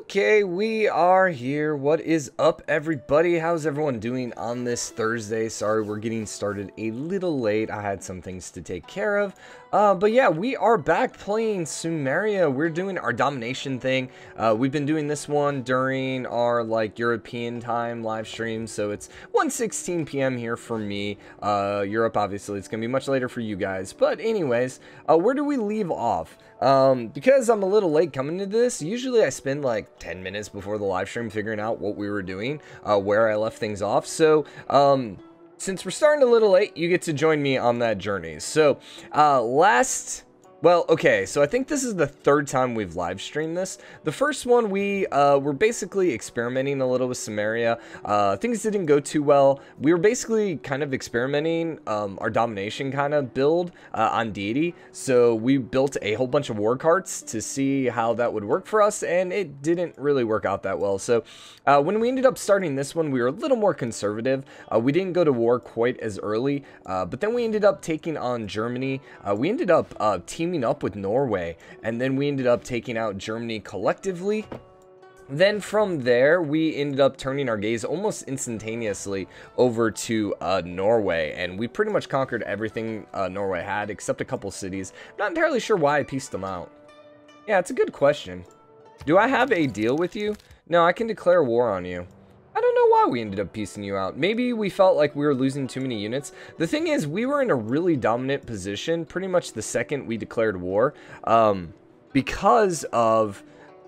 Okay, we are here. What is up, everybody? How's everyone doing on this Thursday? Sorry, we're getting started a little late. I had some things to take care of. But yeah, we are back playing Sumeria. We're doing our domination thing. We've been doing this one during our, European time live stream. So it's 1:16 p.m. here for me. Europe, obviously, it's going to be much later for you guys. But anyways, where do we leave off? Because I'm a little late coming to this, usually I spend like 10 minutes before the live stream figuring out what we were doing, where I left things off. So, since we're starting a little late, you get to join me on that journey. So, well, okay, so I think this is the third time we've live streamed this. The first one, we were basically experimenting a little with Sumeria. Things didn't go too well. We were basically kind of experimenting our domination kind of build on Deity. So we built a whole bunch of war carts to see how that would work for us, and it didn't really work out that well. So when we ended up starting this one, we were a little more conservative. We didn't go to war quite as early, but then we ended up taking on Germany. We ended up teaming up with Norway, and then we ended up taking out Germany collectively. Then from there, we ended up turning our gaze almost instantaneously over to Norway, and we pretty much conquered everything Norway had, except a couple cities. Not entirely sure why I pieced them out. Yeah, it's a good question. Do I have a deal with you? No, I can declare war on you. I don't know why we ended up piecing you out. Maybe we felt like we were losing too many units. The thing is, we were in a really dominant position pretty much the second we declared war, because of...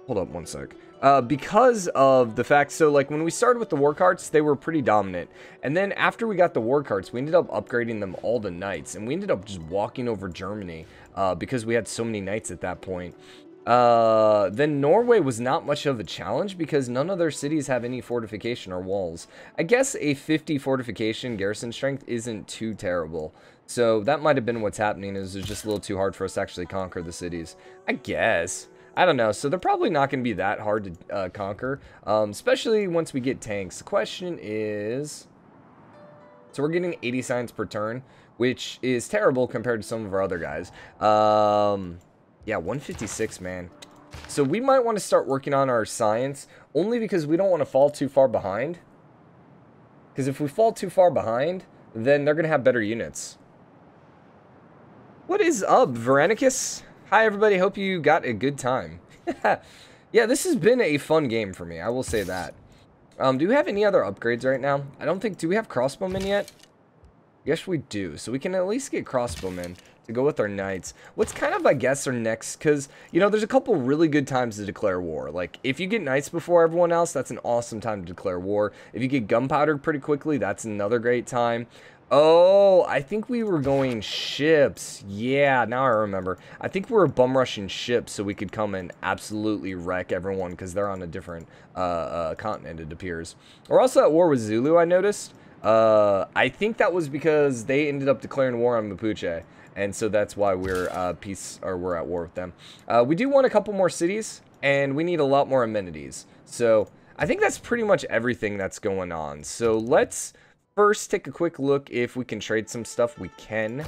Hold up one sec. Because of the fact, so like when we started with the war carts, they were pretty dominant. And then after we got the war carts, we ended up upgrading them all to knights. And we ended up just walking over Germany because we had so many knights at that point. Then Norway was not much of a challenge because none of their cities have any fortification or walls. I guess a 50 fortification garrison strength isn't too terrible. So that might have been what's happening, is it's just a little too hard for us to actually conquer the cities. I guess. I don't know. So they're probably not going to be that hard to conquer, especially once we get tanks. The question is... So we're getting 80 science per turn, which is terrible compared to some of our other guys. Yeah, 156, man. So we might want to start working on our science, only because we don't want to fall too far behind. Because if we fall too far behind, then they're going to have better units. What is up, Veronicus? Hi, everybody. Hope you got a good time. Yeah, this has been a fun game for me. I will say that. Do we have any other upgrades right now? I don't think... Do we have crossbowmen yet? Yes, we do. So we can at least get crossbowmen to go with our knights. What's kind of, I guess, our next... Because, you know, there's a couple really good times to declare war. Like, if you get knights before everyone else, that's an awesome time to declare war. If you get gunpowder pretty quickly, that's another great time. Oh, I think we were going ships. Yeah, now I remember. I think we were bum rushing ships so we could come and absolutely wreck everyone because they're on a different continent, it appears. We're also at war with Zulu, I noticed. I think that was because they ended up declaring war on Mapuche, and so that's why we're we're at war with them. We do want a couple more cities, and we need a lot more amenities. So I think that's pretty much everything that's going on. So let's first take a quick look if we can trade some stuff. We can.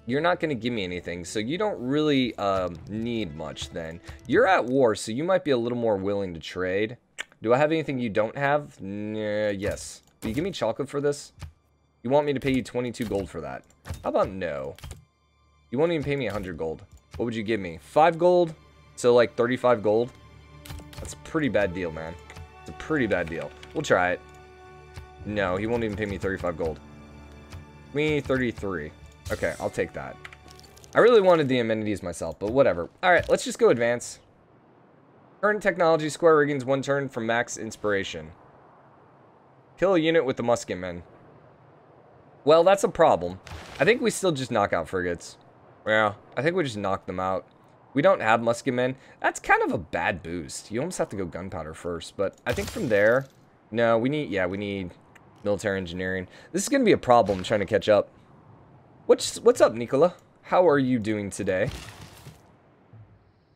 You're not going to give me anything, so you don't really need much then. You're at war, so you might be a little more willing to trade. Do I have anything you don't have? Yes. Will you give me chocolate for this? You want me to pay you 22 gold for that? How about no? You won't even pay me 100 gold. What would you give me? 5 gold? So like 35 gold? That's a pretty bad deal, man. It's a pretty bad deal. We'll try it. No, he won't even pay me 35 gold. Me 33. Okay, I'll take that. I really wanted the amenities myself, but whatever. Alright, let's just go advance. Current technology, square riggings, 1 turn from max inspiration. Kill a unit with the musketmen. Well, that's a problem. I think we still just knock out frigates. Yeah, I think we just knock them out. We don't have musketmen. That's kind of a bad boost. You almost have to go gunpowder first, but I think from there... No, we need military engineering. This is going to be a problem trying to catch up. What's up, Nicola? How are you doing today?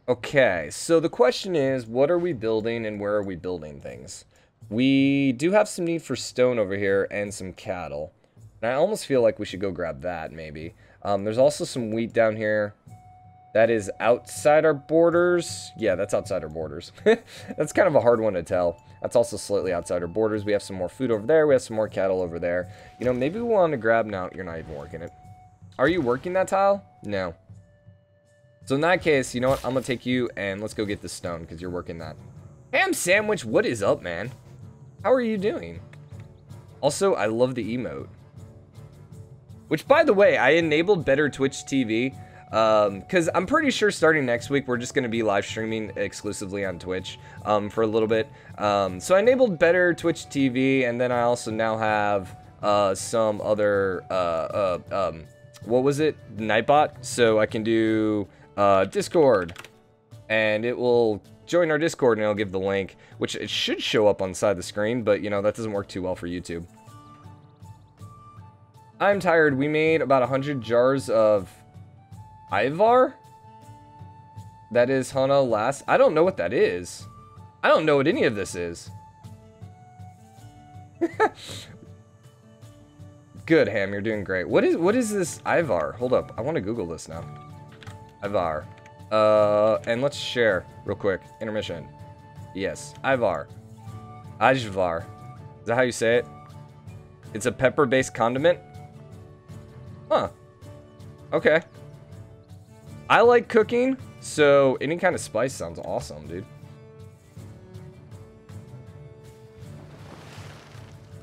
Okay, so the question is, what are we building and where are we building things? We do have some need for stone over here and some cattle. And I almost feel like we should go grab that, maybe. There's also some wheat down here. That is outside our borders. Yeah, that's outside our borders. That's kind of a hard one to tell. That's also slightly outside our borders. We have some more food over there. We have some more cattle over there. You know, maybe we want to grab... No, you're not even working it. Are you working that tile? No. So in that case, you know what? I'm going to take you and let's go get the stone because you're working that. Ham Sandwich, what is up, man? How are you doing? Also, I love the emote. Which, by the way, I enabled better Twitch TV. Because I'm pretty sure starting next week, we're just going to be live streaming exclusively on Twitch for a little bit. So I enabled better Twitch TV, and then I also now have some other, what was it? Nightbot. So I can do Discord, and it will join our Discord, and it'll give the link, which it should show up on the side of the screen, but, you know, that doesn't work too well for YouTube. I'm tired. We made about 100 jars of... Ivar? That is Hana last. I don't know what that is. I don't know what any of this is. Good, Ham. You're doing great. What is this Ivar? Hold up. I want to Google this now. Ivar. And let's share real quick. Intermission. Yes. Ivar. Ajvar. Is that how you say it? It's a pepper-based condiment? Huh. Okay. I like cooking, so any kind of spice sounds awesome, dude.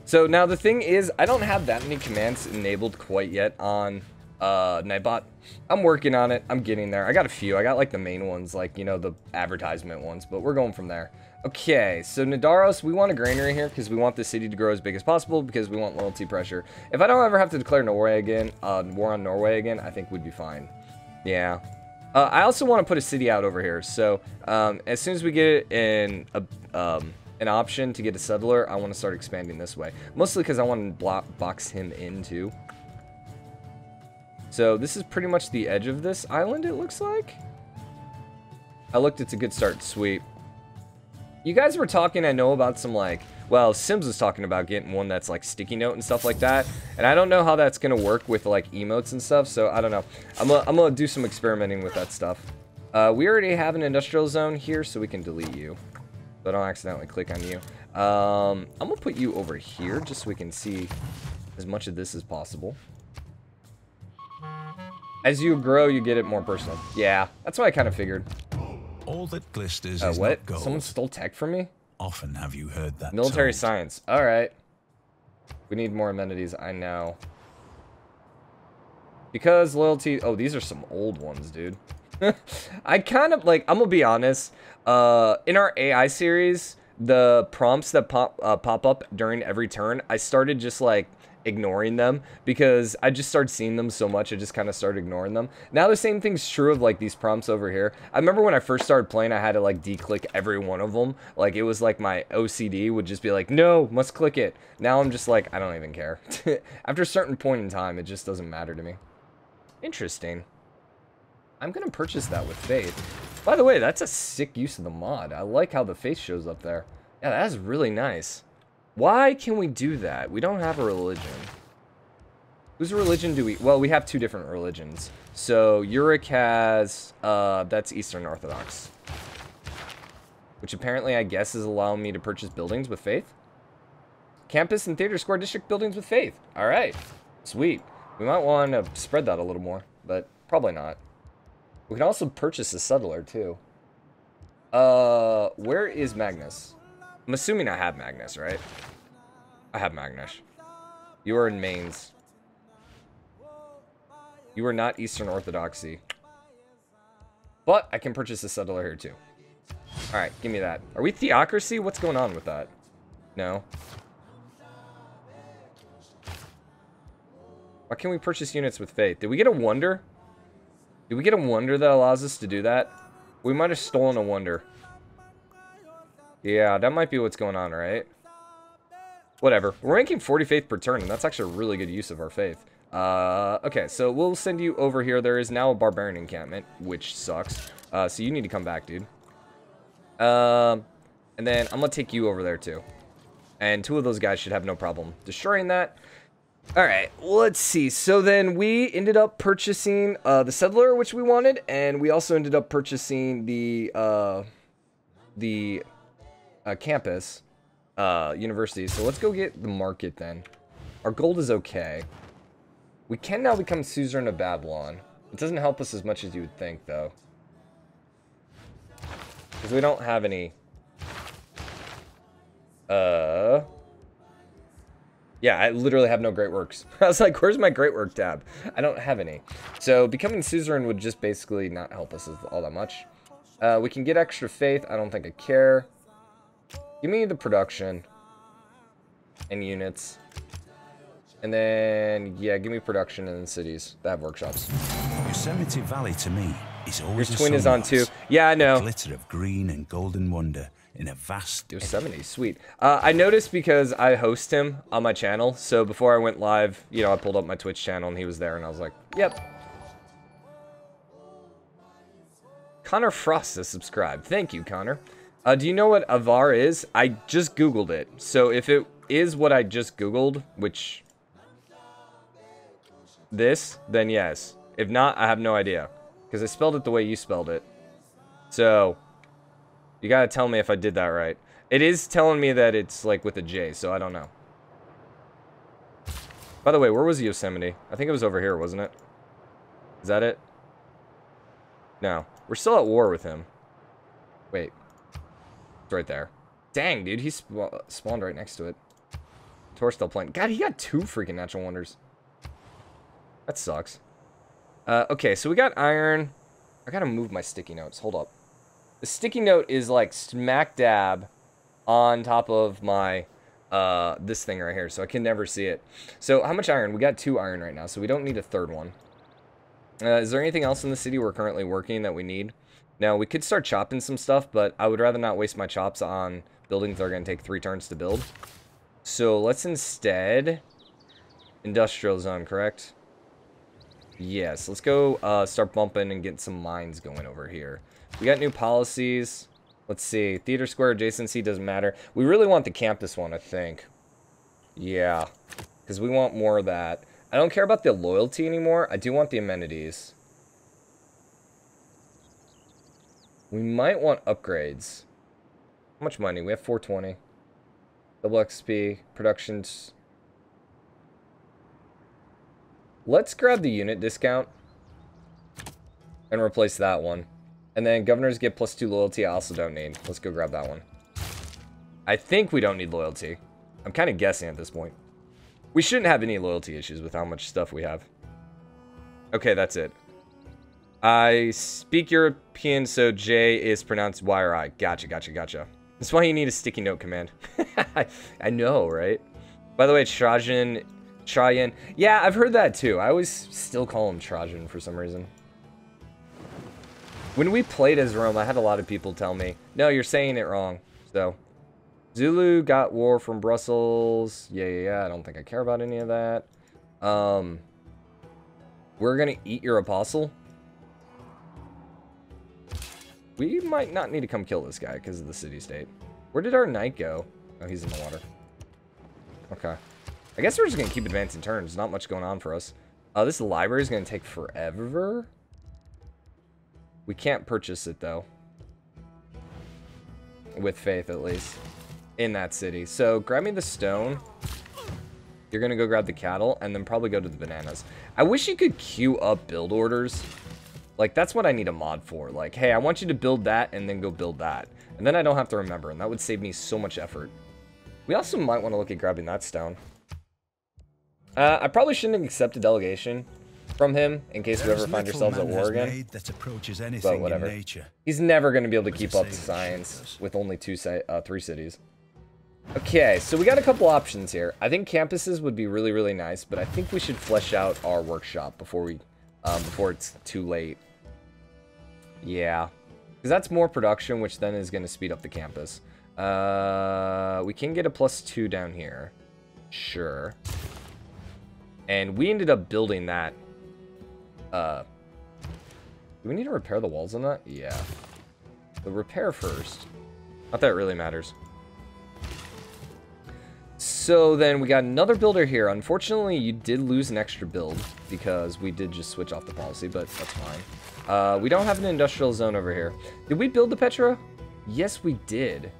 So now the thing is, I don't have that many commands enabled quite yet on Nightbot. I'm working on it. I'm getting there. I got a few. I got like the main ones, like, you know, the advertisement ones, but we're going from there. Okay, so Nadaros, we want a granary here because we want the city to grow as big as possible because we want loyalty pressure. If I don't ever have to declare Norway again, war on Norway again, I think we'd be fine. Yeah. I also want to put a city out over here. So as soon as we get an option to get a settler, I want to start expanding this way. Mostly because I want to box him in too. So this is pretty much the edge of this island, it looks like. I looked, it's a good start. Sweet. You guys were talking, I know, about some like... Well, Sims was talking about getting one that's like sticky note and stuff like that. And I don't know how that's going to work with like emotes and stuff. So I don't know. I'm gonna do some experimenting with that stuff. We already have an industrial zone here, so we can delete you. So I don't accidentally click on you. I'm going to put you over here just so we can see as much of this as possible. As you grow, you get it more personal. Yeah, that's what I kind of figured. All that glisters is what? not gold. Someone stole tech from me? Often have you heard that Military told. science. All right. We need more amenities. I know. Because loyalty... Oh, these are some old ones, dude. I kind of, like... I'm going to be honest. In our AI series, the prompts that pop up during every turn, I started just, like, ignoring them. Because I just started seeing them so much, I just kind of started ignoring them. Now the same thing's true of, like, these prompts over here. I remember when I first started playing, I had to, like, declick every one of them. Like, it was like my OCD would just be like, no, must click it. Now I'm just like, I don't even care. After a certain point in time, it just doesn't matter to me. Interesting. I'm gonna purchase that with Faith. By the way, that's a sick use of the mod. I like how the face shows up there. Yeah, that's really nice. Why can we do that? We don't have a religion. Whose religion do we... Well, we have two different religions. So, Uric has... that's Eastern Orthodox. Which apparently, I guess, is allowing me to purchase buildings with Faith. Campus and Theater Square District buildings with Faith. Alright. Sweet. We might want to spread that a little more. But probably not. We can also purchase a settler, too. Where is Magnus? I'm assuming I have Magnus, right? I have Magnus. You are in Mainz. You are not Eastern Orthodoxy. But I can purchase a settler here, too. Alright, give me that. Are we Theocracy? What's going on with that? No. Why can't we purchase units with Faith? Did we get a wonder? Did we get a wonder that allows us to do that? We might have stolen a wonder. Yeah, that might be what's going on, right? Whatever. We're ranking 40 faith per turn, and that's actually a really good use of our faith. Okay, so we'll send you over here. There is now a barbarian encampment, which sucks. So you need to come back, dude. And then I'm going to take you over there, too. And two of those guys should have no problem destroying that. All right, let's see. So then we ended up purchasing the settler, which we wanted, and we also ended up purchasing the campus, university. So let's go get the market then. Our gold is okay. We can now become suzerain of Babylon. It doesn't help us as much as you would think, though, because we don't have any. Yeah, I literally have no great works. I was like, where's my great work tab? I don't have any. So becoming suzerain would just basically not help us all that much. We can get extra faith. I don't think I care. Give me the production and units. And then, yeah, give me production and cities that have workshops. Yosemite Valley to me is always your twin is on too. Yeah, I know. A glitter of green and golden wonder in a vast Yosemite, sweet. I noticed because I host him on my channel, so before I went live, you know, I pulled up my Twitch channel and he was there, and I was like, yep. Connor Frost is subscribed. Thank you, Connor. Do you know what Avar is? I just Googled it. So if it is what I just Googled, which... this, then yes. If not, I have no idea. Because I spelled it the way you spelled it. So... you gotta tell me if I did that right. It is telling me that it's like with a J, so I don't know. By the way, where was Yosemite? I think it was over here, wasn't it? Is that it? No. We're still at war with him. Wait. It's right there. Dang, dude. He spawned right next to it. Tor's still playing. God, he got 2 freaking natural wonders. That sucks. Okay, so we got iron. I gotta move my sticky notes. Hold up. The sticky note is like smack dab on top of my, this thing right here, so I can never see it. So how much iron? We got 2 iron right now, so we don't need a 3rd one. Is there anything else in the city we're currently working that we need? Now, we could start chopping some stuff, but I would rather not waste my chops on buildings that are going to take 3 turns to build. So let's instead... industrial zone, correct? Yes, let's go start bumping and get some mines going over here. We got new policies. Let's see. Theater Square adjacency doesn't matter. We really want the campus one, I think. Yeah. Because we want more of that. I don't care about the loyalty anymore. I do want the amenities. We might want upgrades. How much money? We have 420. Double XP. Productions. Let's grab the unit discount. And replace that one. And then governors get +2 loyalty. I also don't need. Let's go grab that one. I think we don't need loyalty. I'm kind of guessing at this point. We shouldn't have any loyalty issues with how much stuff we have. Okay, that's it. I speak European, so J is pronounced Y or I. Gotcha, gotcha, gotcha. That's why you need a sticky note command. I know, right? By the way, Trajan. Yeah, I've heard that too. I always still call him Trajan for some reason. When we played as Rome, I had a lot of people tell me, no, you're saying it wrong. So, Zulu got war from Brussels. Yeah. I don't think I care about any of that. We're going to eat your apostle. We might not need to come kill this guy because of the city-state. Where did our knight go? Oh, he's in the water. Okay. I guess we're just going to keep advancing turns. Not much going on for us. This library is going to take forever. We can't purchase it, though. With faith, at least. In that city. So, grab me the stone. You're going to go grab the cattle, and then probably go to the bananas. I wish you could queue up build orders. Like, that's what I need a mod for. Like, hey, I want you to build that, and then go build that. And then I don't have to remember, and that would save me so much effort. We also might want to look at grabbing that stone. I probably shouldn't have accepted delegation from him in case we ever find ourselves at war again. But whatever. He's never going to be able to keep up to science with only 3 cities. Okay, so we got a couple options here. I think campuses would be really, really nice, but I think we should flesh out our workshop before it's too late. Yeah, because that's more production, which then is going to speed up the campus. We can get a +2 down here. Sure. And we ended up building that. Do we need to repair the walls on that? Yeah. The repair first. Not that it really matters. So then we got another builder here. Unfortunately, you did lose an extra build because we did just switch off the policy, but that's fine. We don't have an industrial zone over here. Did we build the Petra? Yes, we did.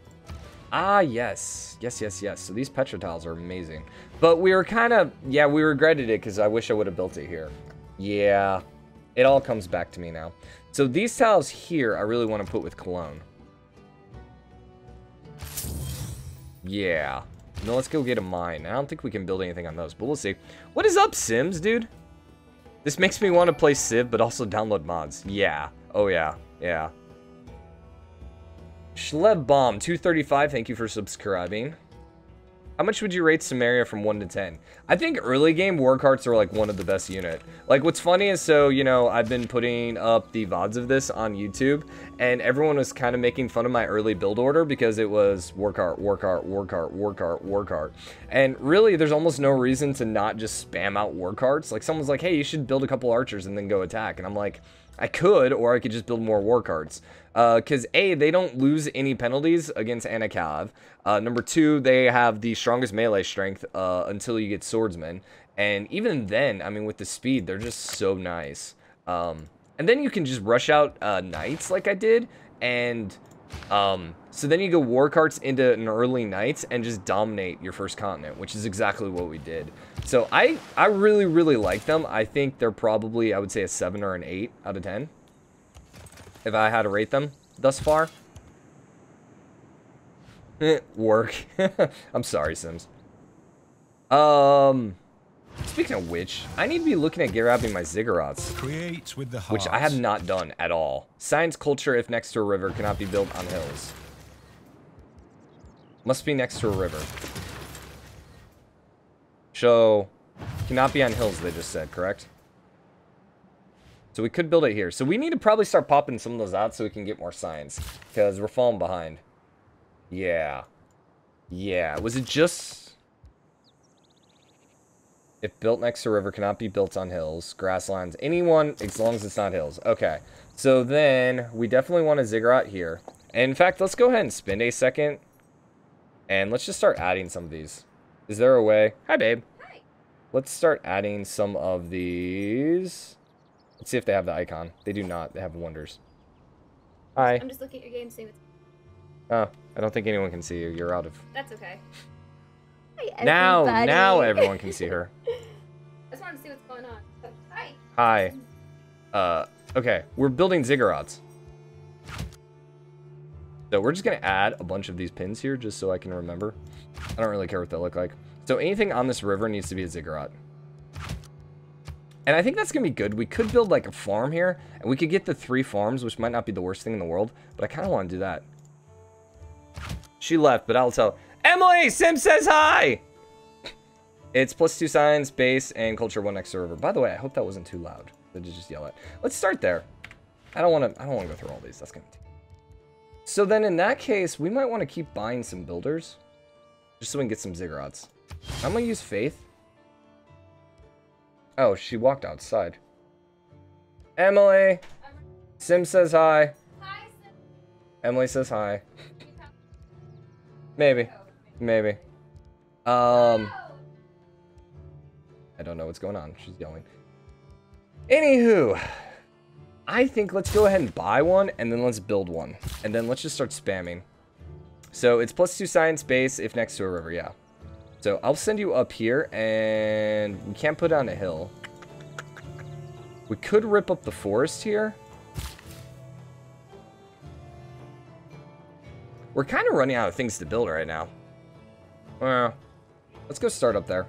Ah, yes. Yes. So these Petra tiles are amazing. But we were kind of, yeah, we regretted it because I wish I would have built it here. Yeah, it all comes back to me now. So these tiles here, I really want to put with Cologne. Yeah. No, let's go get a mine. I don't think we can build anything on those, but we'll see. What is up, Sims, dude? This makes me want to play Civ, but also download mods. Yeah. Oh, yeah. Yeah. Schleb Bomb 235, thank you for subscribing. How much would you rate Sumeria from 1 to 10? I think early game war carts are like one of the best unit. Like what's funny is, so, you know, I've been putting up the VODs of this on YouTube and everyone was kind of making fun of my early build order because it was war cart, war cart, war cart, war cart, war cart. And really there's almost no reason to not just spam out war carts. Like someone's like, hey, you should build a couple archers and then go attack. And I'm like, I could, or I could just build more war carts. Because A, they don't lose any penalties against Anacav. Number 2, they have the strongest melee strength until you get swordsmen. And even then, I mean, with the speed, they're just so nice. And then you can just rush out knights like I did. And so then you go war carts into an early knights and just dominate your first continent, which is exactly what we did. So I really, really like them. I think they're probably, I would say, a 7 or an 8 out of 10. If I had to rate them thus far. Work. I'm sorry, Sims. Speaking of which, I need to be looking at grabbing my Ziggurats. Create with the heart. Which I have not done at all. Science culture, if next to a river, cannot be built on hills. Must be next to a river. So, cannot be on hills, they just said, correct? So we could build it here. So we need to probably start popping some of those out so we can get more science. Because we're falling behind. Yeah. Yeah. Was it just... If built next to a river, cannot be built on hills. Grasslands. Anyone, as long as it's not hills. Okay. So then, we definitely want a ziggurat here. And in fact, let's go ahead and spend a second. And let's just start adding some of these. Is there a way? Hi, babe. Hi. Let's start adding some of these... Let's see if they have the icon. They do not. They have wonders. Hi. I'm just looking at your game, seeing what's... Oh, I don't think anyone can see you. You're out of... That's okay. Hi, Now everyone can see her. I just wanted to see what's going on. So, hi. Hi. Okay. We're building ziggurats. So we're just going to add a bunch of these pins here just so I can remember. I don't really care what they look like. So anything on this river needs to be a ziggurat. And I think that's going to be good. We could build like a farm here, and we could get the 3 farms, which might not be the worst thing in the world, but I kind of want to do that. She left, but I'll tell. Emily! Sim says hi! It's +2 science, base, and culture 1 next to river. By the way, I hope that wasn't too loud. Did you just yell at? Let's start there. I don't want to go through all these. That's going to take. So then in that case, we might want to keep buying some builders, just so we can get some ziggurats. I'm going to use faith. Oh, she walked outside. Emily! Sim says hi. Hi, Sim. Emily says hi. Maybe. Maybe. I don't know what's going on. She's yelling. Anywho, I think let's go ahead and buy one, and then let's build one. And then let's just start spamming. So it's +2 science base if next to a river, yeah. So I'll send you up here, and we can't put it on a hill. We could rip up the forest here. We're kind of running out of things to build right now. Let's go start up there.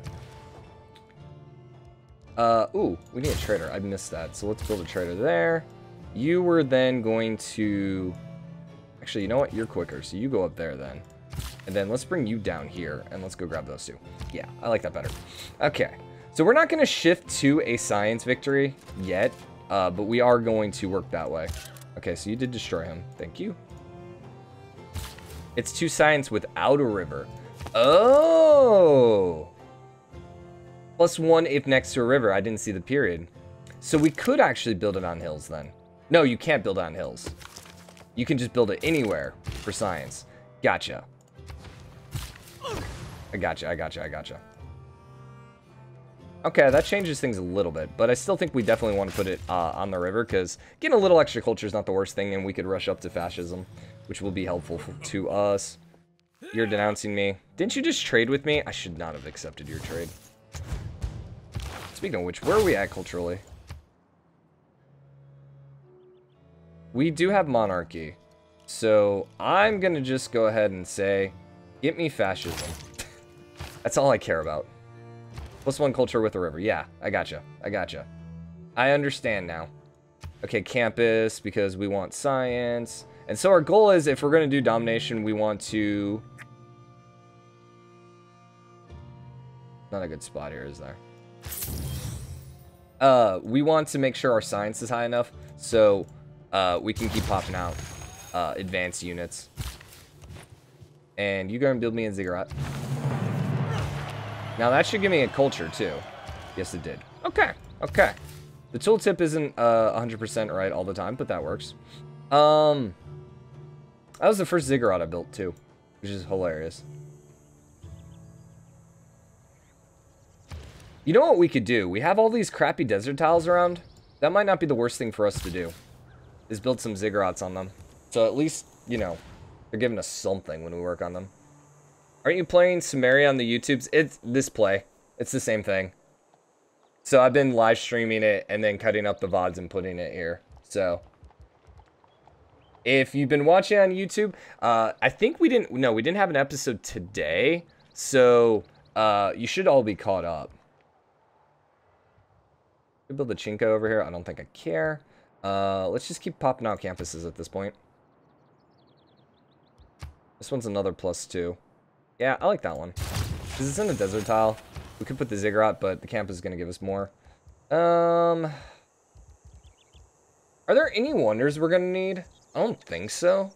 Ooh, we need a trader. I missed that. So let's build a trader there. You were then going to... Actually, you know what? You're quicker, so you go up there then. And then let's bring you down here, and let's go grab those 2. Yeah, I like that better. Okay, so we're not going to shift to a science victory yet, but we are going to work that way. Okay, so you did destroy him. Thank you. It's 2 science without a river. Oh! +1 if next to a river. I didn't see the period. So we could actually build it on hills then. No, you can't build it on hills. You can just build it anywhere for science. Gotcha. I gotcha. Okay, that changes things a little bit, but I still think we definitely want to put it on the river, because getting a little extra culture is not the worst thing, and we could rush up to fascism, which will be helpful to us. You're denouncing me. Didn't you just trade with me? I should not have accepted your trade. Speaking of which, where are we at culturally? We do have monarchy, so I'm going to just go ahead and say, get me fascism. That's all I care about. +1 culture with a river. Yeah, I gotcha. I understand now. Okay, campus, because we want science. And so our goal is, if we're going to do domination, we want to... Not a good spot here, is there? We want to make sure our science is high enough, so we can keep popping out advanced units. And you go and build me a ziggurat. Now that should give me a culture too. Yes, it did. Okay. The tooltip isn't 100% right all the time, but that works. That was the first ziggurat I built too, which is hilarious. You know what we could do? We have all these crappy desert tiles around. That might not be the worst thing for us to do, is build some ziggurats on them. So at least, you know, they're giving us something when we work on them. Aren't you playing Sumeria on the YouTubes? It's this play. It's the same thing. So I've been live streaming it and then cutting up the VODs and putting it here. So if you've been watching on YouTube, I think we didn't have an episode today. So you should all be caught up. Build a chinko over here. I don't think I care. Let's just keep popping out campuses at this point. This one's another +2. Yeah, I like that one. Because it's in a desert tile. We could put the ziggurat, but the campus is going to give us more. Are there any wonders we're going to need? I don't think so.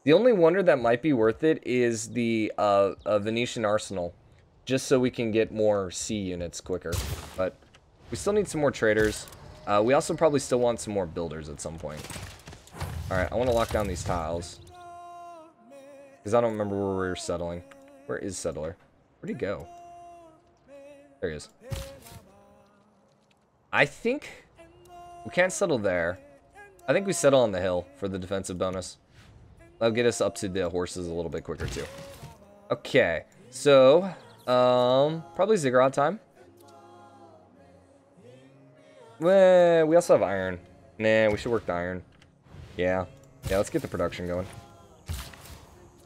The only wonder that might be worth it is the Venetian arsenal. Just so we can get more sea units quicker. But we still need some more traders. We also probably still want some more builders at some point. Alright, I want to lock down these tiles. Because I don't remember where we were settling. Where is settler? Where'd he go? There he is. I think we can't settle there. I think we settle on the hill for the defensive bonus. That'll get us up to the horses a little bit quicker too. Okay, so probably ziggurat time. Well, we also have iron. Nah, we should work the iron. Yeah, let's get the production going.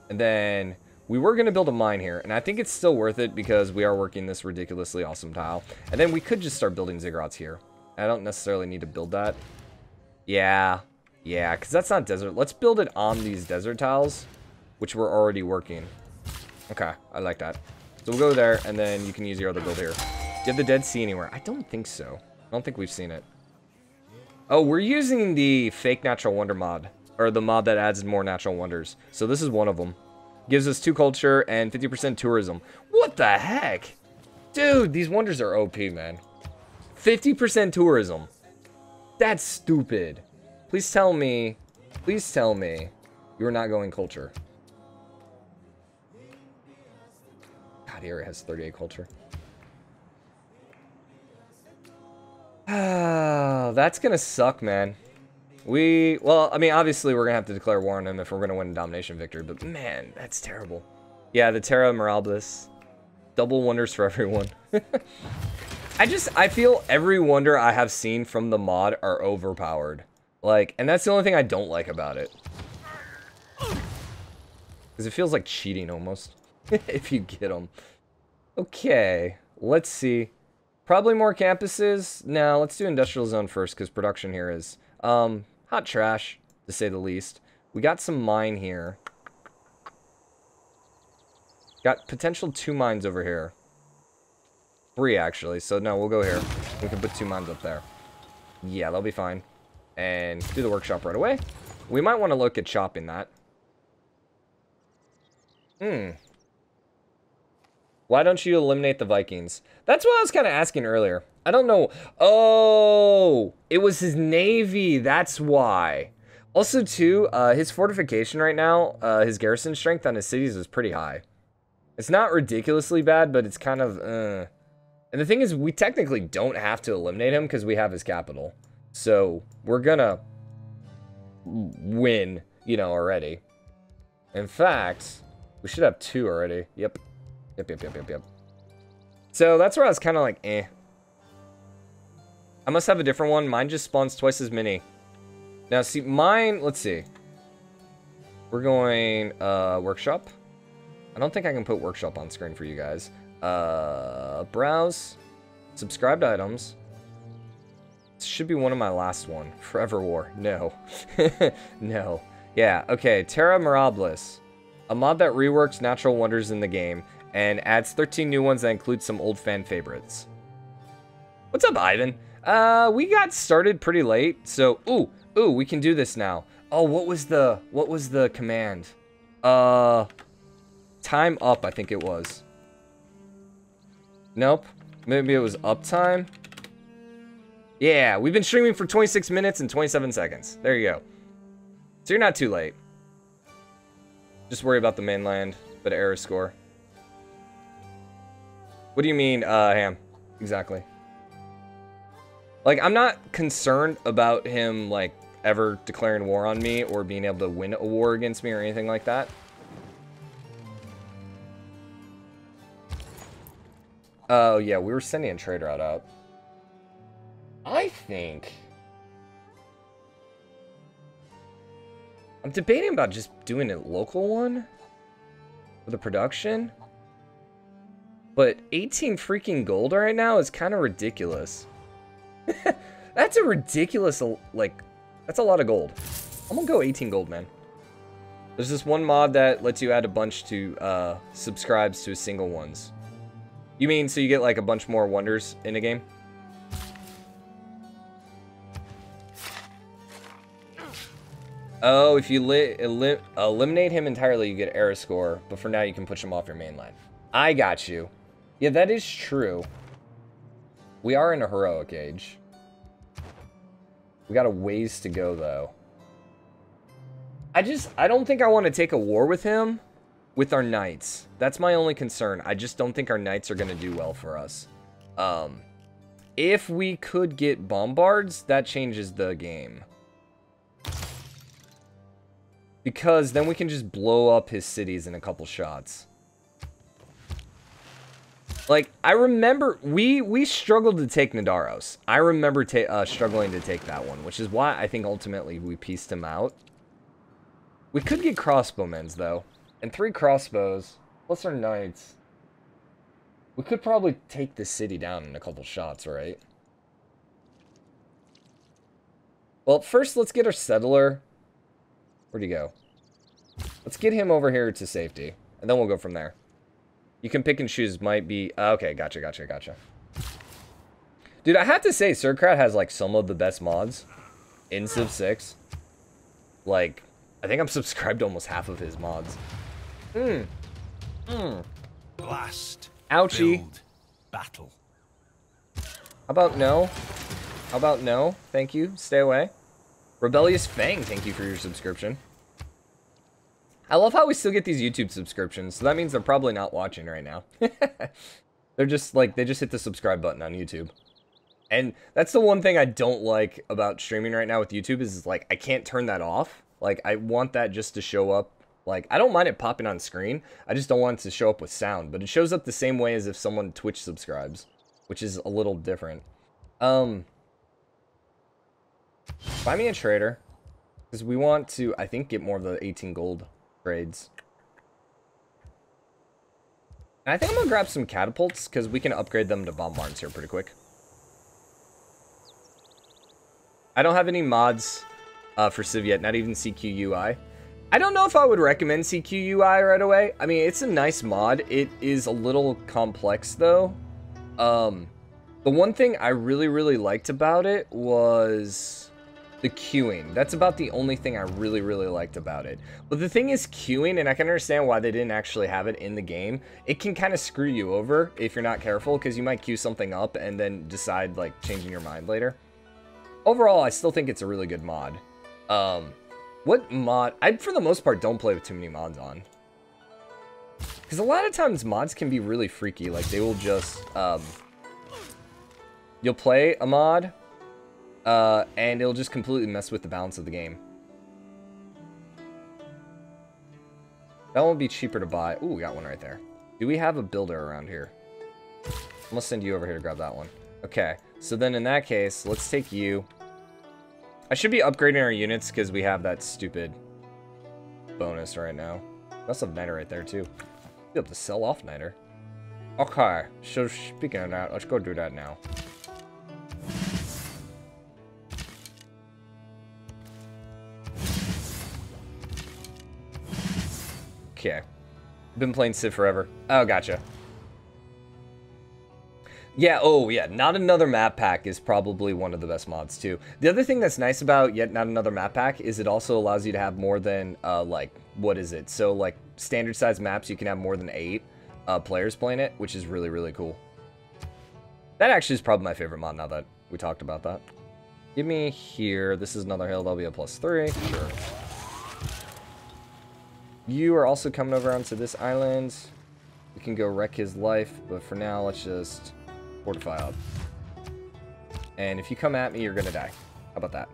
And then we were going to build a mine here, and I think it's still worth it because we are working this ridiculously awesome tile. And then we could just start building ziggurats here. I don't necessarily need to build that. Yeah, because that's not desert. Let's build it on these desert tiles, which we're already working. Okay, I like that. So we'll go there, and then you can use your other build here. Do you have the Dead Sea anywhere? I don't think so. I don't think we've seen it. Oh, we're using the fake natural wonder mod. Or the mod that adds more natural wonders. So this is one of them. Gives us 2 culture and 50% tourism. What the heck? Dude, these wonders are OP, man. 50% tourism. That's stupid. Please tell me you're not going culture. God, here it has 38 culture. That's gonna suck, man. Well, I mean, obviously we're gonna have to declare war on them if we're gonna win a domination victory, but man, that's terrible. Yeah, the Terra Mirabilis. Double wonders for everyone. I feel every wonder I have seen from the mod are overpowered. Like, and that's the only thing I don't like about it. Because it feels like cheating almost. If you get them. Okay, let's see. Probably more campuses. No, let's do industrial zone first, because production here is hot trash, to say the least. We got some mine here. Got potential 2 mines over here. 3, actually. So, no, we'll go here. We can put 2 mines up there. Yeah, that'll be fine. And do the workshop right away. We might want to look at chopping that. Why don't you eliminate the Vikings? That's what I was kind of asking earlier. I don't know. Oh, it was his navy. That's why. Also, too, his fortification right now, his garrison strength on his cities is pretty high. It's not ridiculously bad, but it's kind of, And the thing is, we technically don't have to eliminate him because we have his capital. So, we're gonna win, you know, already. In fact, we should have 2 already. Yep. Yep. So, that's where I was kind of like, eh. I must have a different one. Mine just spawns twice as many. Now, see, mine, let's see. We're going, workshop. I don't think I can put workshop on screen for you guys. Browse. Subscribed items. This should be one of my last one. Forever War. No. No. Yeah, okay. Terra Mirabilis. A mod that reworks natural wonders in the game and adds 13 new ones that include some old fan favorites. What's up, Ivan? We got started pretty late, so, ooh, we can do this now. Oh, what was the command? Time up, I think it was. Nope. Maybe it was uptime. Yeah, we've been streaming for 26 minutes and 27 seconds. There you go. So you're not too late. Just worry about the mainland, but error score. What do you mean, Ham? Exactly. Like, I'm not concerned about him, like, ever declaring war on me or being able to win a war against me or anything like that. Oh, yeah, we were sending a trade route out. I think... I'm debating about just doing a local one for the production. But 18 freaking gold right now is kind of ridiculous. That's a ridiculous, like, that's a lot of gold. I'm gonna go 18 gold, man. There's this one mod that lets you add a bunch to, subscribes to single ones. You mean, so you get, like, a bunch more wonders in a game? Oh, if you eliminate him entirely, you get error score, but for now you can push him off your main line. I got you. Yeah, that is true. We are in a heroic age. We got a ways to go, though. I don't think I want to take a war with him with our knights. That's my only concern. I just don't think our knights are going to do well for us. If we could get bombards, that changes the game. Because then we can just blow up his cities in a couple shots. Like, I remember, we struggled to take Nadaros. I remember struggling to take that one, which is why I think ultimately we pieced him out. We could get crossbowmen, though. And 3 crossbows, plus our knights. We could probably take this city down in a couple shots, right? Well, first, let's get our settler. Where'd he go? Let's get him over here to safety, and then we'll go from there. You can pick and choose, might be... okay, gotcha. Dude, I have to say, Sirkrat has, like, some of the best mods in Civ 6. Like, I think I'm subscribed to almost half of his mods. Blast. Ouchie. Build. Battle. How about no? How about no? Thank you. Stay away. Rebellious Fang, thank you for your subscription. I love how we still get these YouTube subscriptions, so that means they're probably not watching right now. They're just like, they just hit the subscribe button on YouTube. And that's the one thing I don't like about streaming right now with YouTube is like, I can't turn that off. Like, I want that just to show up. Like, I don't mind it popping on screen. I just don't want it to show up with sound. But it shows up the same way as if someone Twitch subscribes, which is a little different. Buy me a trader. Because we want to, I think, get more of the 18 gold trades. And I think I'm going to grab some catapults, because we can upgrade them to bombards here pretty quick. I don't have any mods for Civ yet, not even CQUI. I don't know if I would recommend CQUI right away. I mean, it's a nice mod. It is a little complex, though. The one thing I really liked about it was the queuing. That's about the only thing I really liked about it. But the thing is queuing, and I can understand why they didn't actually have it in the game. It can kind of screw you over if you're not careful, because you might queue something up and then decide, like, changing your mind later. Overall, I still think it's a really good mod. What mod? I, for the most part, don't play with too many mods on. Because a lot of times mods can be really freaky. Like, they will just, you'll play a mod, and it'll just completely mess with the balance of the game. That won't be cheaper to buy. Ooh, we got one right there. Do we have a builder around here? I'm gonna send you over here to grab that one. Okay, so then in that case, let's take you. I should be upgrading our units because we have that stupid bonus right now. We also have Niter right there too. Be able to sell off Niter. Okay, so speaking of that, let's go do that now. Okay. Been playing Civ forever. Oh, gotcha. Yeah, oh yeah, Not Another Map Pack is probably one of the best mods too. The other thing that's nice about Yet Not Another Map Pack is it also allows you to have more than, like, what is it? So, like, standard size maps, you can have more than 8 players playing it, which is really, really cool. That actually is probably my favorite mod now that we talked about that. Give me here. This is another hill. That'll be a +3. Sure. You are also coming over onto this island. We can go wreck his life, but for now, let's just fortify up. And if you come at me, you're gonna die. How about that?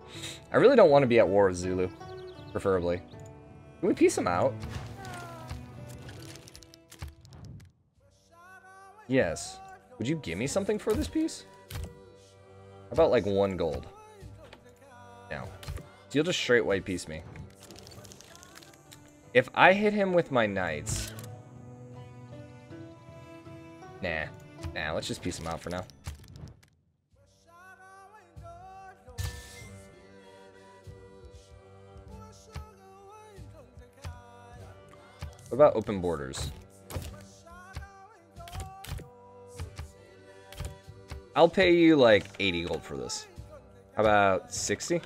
I really don't want to be at war with Zulu, preferably. Can we piece him out? Yes. Would you give me something for this piece? How about like 1 gold? No. So you'll just straight white piece me. If I hit him with my knights... Nah. Nah, let's just piece him out for now. What about open borders? I'll pay you like 80 gold for this. How about 60?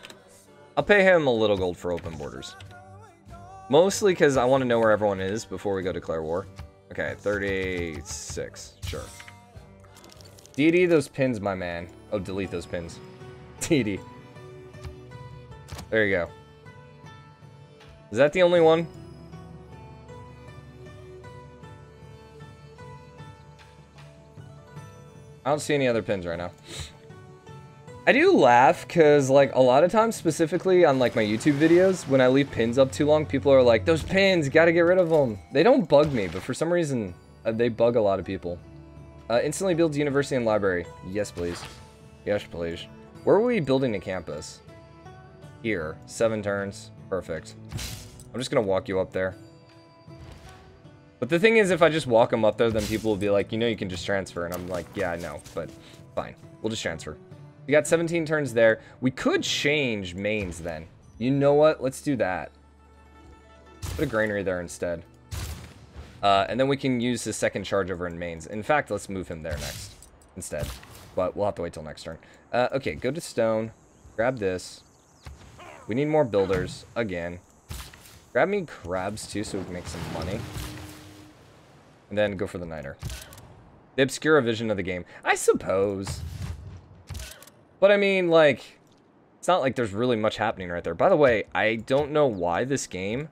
I'll pay him a little gold for open borders. Mostly because I want to know where everyone is before we go declare war. Okay, 36. Sure. Deity, those pins, my man. Oh, delete those pins. Deity. There you go. Is that the only one? I don't see any other pins right now. I do laugh because, like, a lot of times, specifically on, like, my YouTube videos, when I leave pins up too long, people are like, those pins, gotta get rid of them. They don't bug me, but for some reason, they bug a lot of people. Instantly builds university and library. Yes, please. Yes, please. Where are we building a campus? Here. 7 turns. Perfect. I'm just gonna walk you up there. But the thing is, if I just walk them up there, then people will be like, you know, you can just transfer. And I'm like, yeah, I know, but fine. We'll just transfer. We got 17 turns there. We could change mains then. You know what? Let's do that. Put a granary there instead. And then we can use his second charge over in mains. In fact, let's move him there next instead. But we'll have to wait till next turn. Okay, go to stone. Grab this. We need more builders again. Grab me crabs too so we can make some money. And then go for the niter. The obscure vision of the game. I suppose. But I mean, like, it's not like there's really much happening right there. By the way, I don't know why this game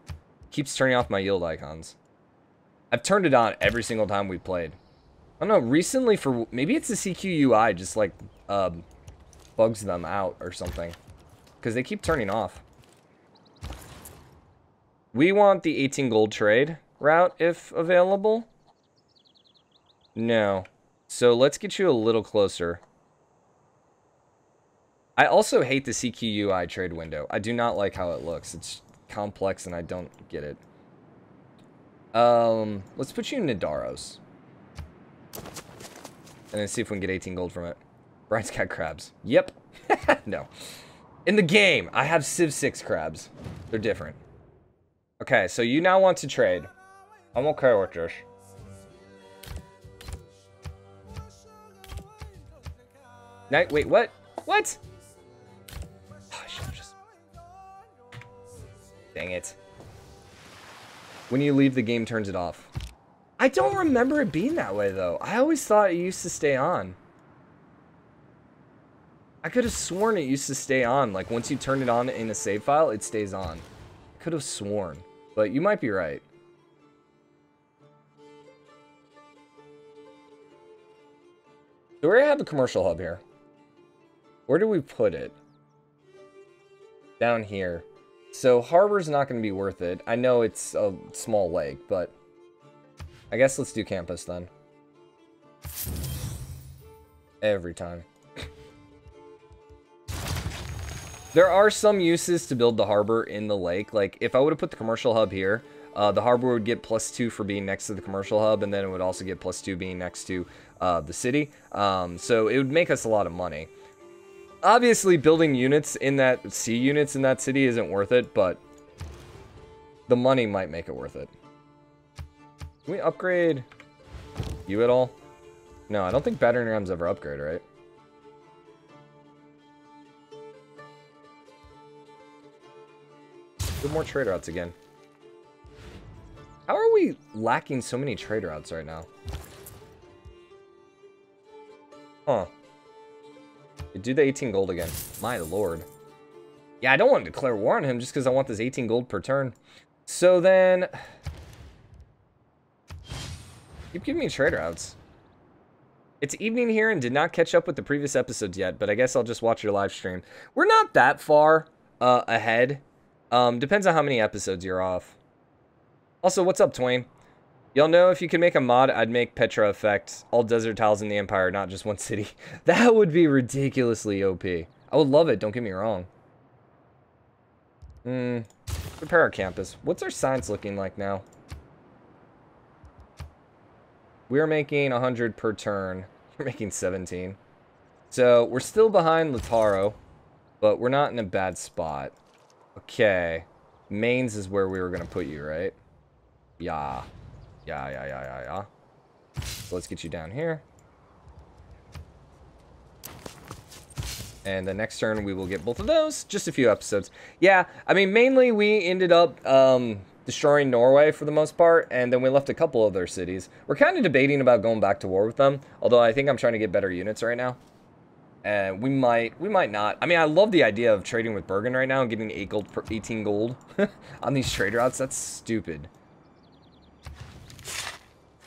keeps turning off my yield icons. I've turned it on every single time we played. I don't know, recently for... Maybe it's the CQ UI just, like, bugs them out or something. Because they keep turning off. We want the 18 gold trade route, if available. No. So let's get you a little closer. I also hate the CQ UI trade window. I do not like how it looks. It's complex and I don't get it. Let's put you in Nidaros. And then see if we can get 18 gold from it. Brian's got crabs. Yep. No. In the game, I have Civ 6 crabs. They're different. Okay, so you now want to trade. I'm okay with this. Night, wait, what? What? Oh, I should have just... Dang it. When you leave, the game turns it off. I don't remember it being that way, though. I always thought it used to stay on. I could have sworn it used to stay on. Like, once you turn it on in a save file, it stays on. could have sworn, but you might be right. So we already have a commercial hub here. Where do we put it? Down here. So harbor's not going to be worth it. I know it's a small lake, but I guess let's do campus then. Every time. There are some uses to build the harbor in the lake. Like, if I would have put the commercial hub here, the harbor would get +2 for being next to the commercial hub, and then it would also get +2 being next to the city. So it would make us a lot of money. Obviously, building units in that city isn't worth it, but the money might make it worth it. Can we upgrade you at all? No, I don't think battering rams ever upgrade, right? Get more trade routes again. How are we lacking so many trade routes right now? Huh. Do the 18 gold again. My lord. Yeah, I don't want to declare war on him just because I want this 18 gold per turn. So then... keep giving me trade routes. It's evening here and did not catch up with the previous episodes yet, but I guess I'll just watch your live stream. We're not that far ahead. Depends on how many episodes you're off. Also, what's up, Twain? Y'all know if you could make a mod, I'd make Petra Effect. All desert tiles in the Empire, not just one city. That would be ridiculously OP. I would love it, don't get me wrong. Prepare our campus. What's our science looking like now? We're making 100 per turn. We're making 17. So, we're still behind Lataro, but we're not in a bad spot. Okay. Mains is where we were going to put you, right? Yeah. Yeah. So let's get you down here. And the next turn we will get both of those. Just a few episodes. Yeah, I mean, mainly we ended up destroying Norway for the most part, and then we left a couple other cities. We're kind of debating about going back to war with them, although I think I'm trying to get better units right now. And we might not. I mean, I love the idea of trading with Bergen right now and getting 8 gold per 18 gold on these trade routes. That's stupid.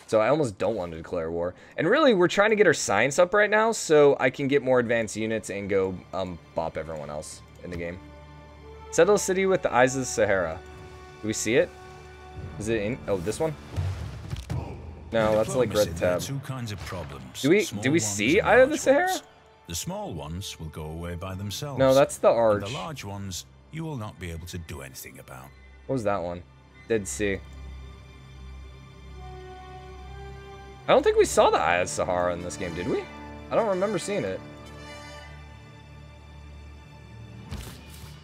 So I almost don't want to declare war. And really, we're trying to get our science up right now so I can get more advanced units and go bop everyone else in the game. Settle a city with the Eyes of the Sahara. Do we see it? Is it in? Oh, this one? No, that's like red tab. Two kinds of problems. Do we see Eye of the Sahara? The small ones will go away by themselves. No, that's the arch. And the large ones you will not be able to do anything about. What was that one? Dead Sea. I don't think we saw the Eye of Sahara in this game, did we? I don't remember seeing it.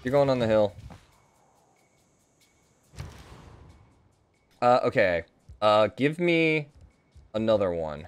You're going on the hill. Okay. Give me another one.